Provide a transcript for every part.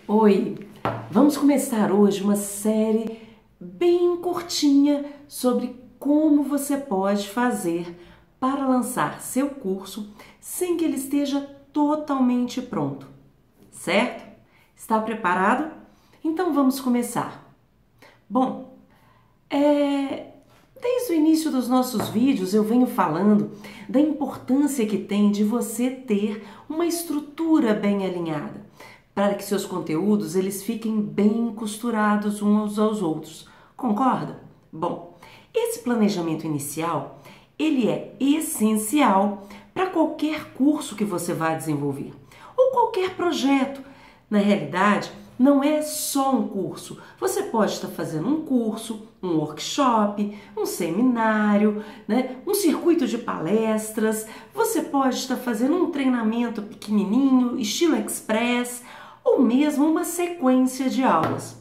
Oi, vamos começar hoje uma série bem curtinha sobre como você pode fazer para lançar seu curso sem que ele esteja totalmente pronto, certo? Está preparado? Então vamos começar. Bom, desde o início dos nossos vídeos eu venho falando da importância que tem de você ter uma estrutura bem alinhada, para que seus conteúdos eles fiquem bem costurados uns aos outros. Concorda? Bom, esse planejamento inicial, ele é essencial para qualquer curso que você vá desenvolver ou qualquer projeto. Na realidade, não é só um curso. Você pode estar fazendo um curso, um workshop, um seminário, um circuito de palestras. Você pode estar fazendo um treinamento pequenininho, estilo express, ou mesmo uma sequência de aulas.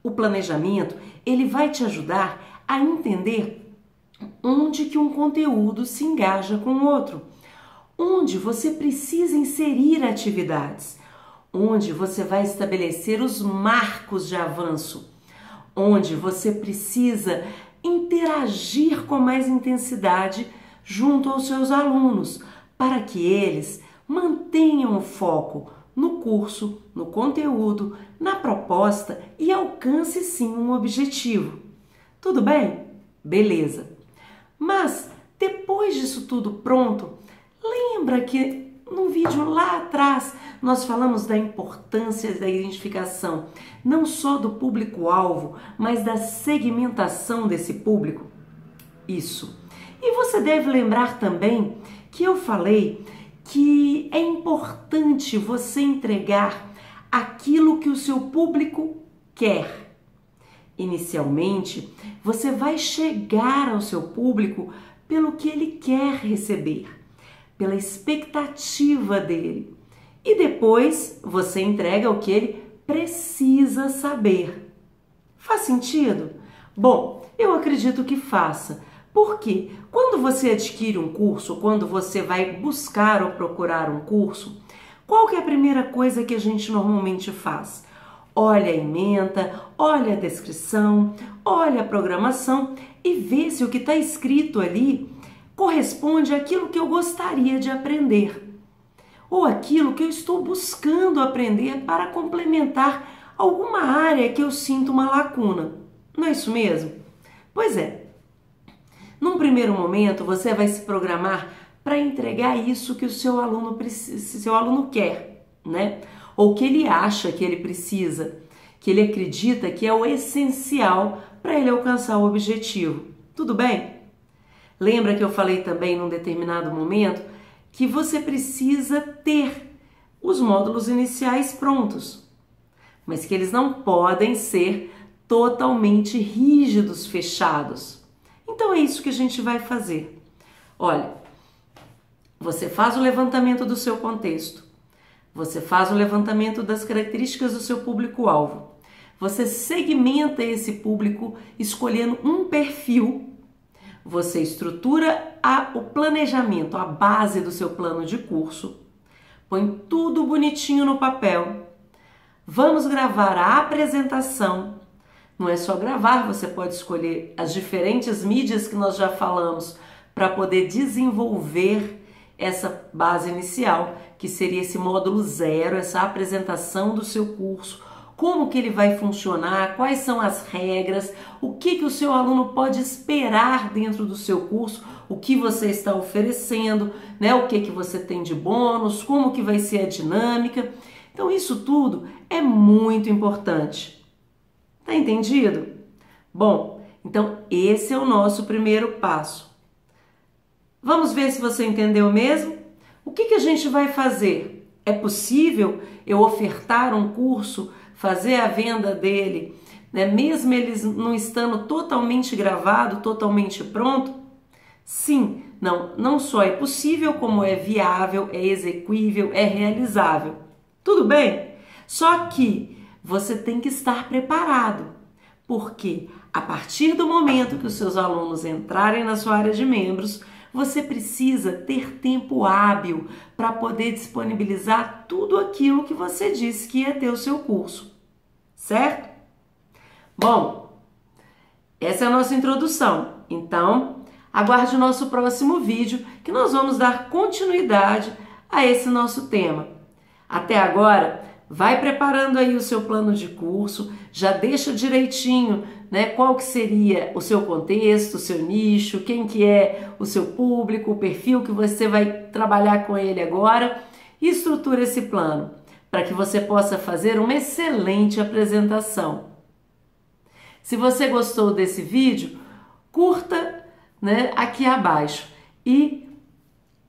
O planejamento, ele vai te ajudar a entender onde que um conteúdo se engaja com o outro, onde você precisa inserir atividades, onde você vai estabelecer os marcos de avanço, onde você precisa interagir com mais intensidade junto aos seus alunos, para que eles mantenham o foco no curso, no conteúdo, na proposta e alcance sim um objetivo. Tudo bem? Beleza. Mas depois disso tudo pronto, lembra que no vídeo lá atrás nós falamos da importância da identificação não só do público-alvo, mas da segmentação desse público? Isso. E você deve lembrar também que eu falei que é importante você entregar aquilo que o seu público quer. Inicialmente, você vai chegar ao seu público pelo que ele quer receber, pela expectativa dele. E depois você entrega o que ele precisa saber. Faz sentido? Bom, eu acredito que faça. Porque quando você adquire um curso, quando você vai buscar ou procurar um curso, qual que é a primeira coisa que a gente normalmente faz? Olha a ementa, olha a descrição, olha a programação e vê se o que está escrito ali corresponde àquilo que eu gostaria de aprender ou aquilo que eu estou buscando aprender para complementar alguma área que eu sinto uma lacuna. Não é isso mesmo? Pois é. Num primeiro momento, você vai se programar para entregar isso que o seu aluno quer, né? Ou que ele acha que ele precisa, que ele acredita que é o essencial para ele alcançar o objetivo. Tudo bem? Lembra que eu falei também num determinado momento que você precisa ter os módulos iniciais prontos, mas que eles não podem ser totalmente rígidos, fechados. Então é isso que a gente vai fazer. Olha, você faz o levantamento do seu contexto, você faz o levantamento das características do seu público-alvo, você segmenta esse público escolhendo um perfil, você estrutura o planejamento, a base do seu plano de curso, põe tudo bonitinho no papel, vamos gravar a apresentação. Não é só gravar, você pode escolher as diferentes mídias que nós já falamos para poder desenvolver essa base inicial, que seria esse módulo 0, essa apresentação do seu curso, como que ele vai funcionar, quais são as regras, o que o seu aluno pode esperar dentro do seu curso, o que você está oferecendo, né? O que você tem de bônus, como que vai ser a dinâmica. Então isso tudo é muito importante. Tá entendido? Bom, então esse é o nosso primeiro passo. Vamos ver se você entendeu mesmo? O que a gente vai fazer? É possível eu ofertar um curso, fazer a venda dele, né, mesmo eles não estando totalmente gravado, totalmente pronto? Sim, não só é possível, como é viável, é execuível, é realizável. Tudo bem? Só que você tem que estar preparado, porque a partir do momento que os seus alunos entrarem na sua área de membros, você precisa ter tempo hábil para poder disponibilizar tudo aquilo que você disse que ia ter o seu curso, certo? Bom, essa é a nossa introdução. Então, aguarde o nosso próximo vídeo que nós vamos dar continuidade a esse nosso tema. Até agora, vai preparando aí o seu plano de curso, já deixa direitinho, né, qual que seria o seu contexto, o seu nicho, quem que é o seu público, o perfil que você vai trabalhar com ele agora e estrutura esse plano para que você possa fazer uma excelente apresentação. Se você gostou desse vídeo, curta, né, aqui abaixo e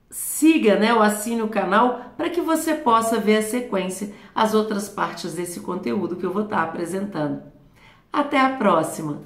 siga, né, ou assine o canal para que você possa ver a sequência, as outras partes desse conteúdo que eu vou estar apresentando. Até a próxima!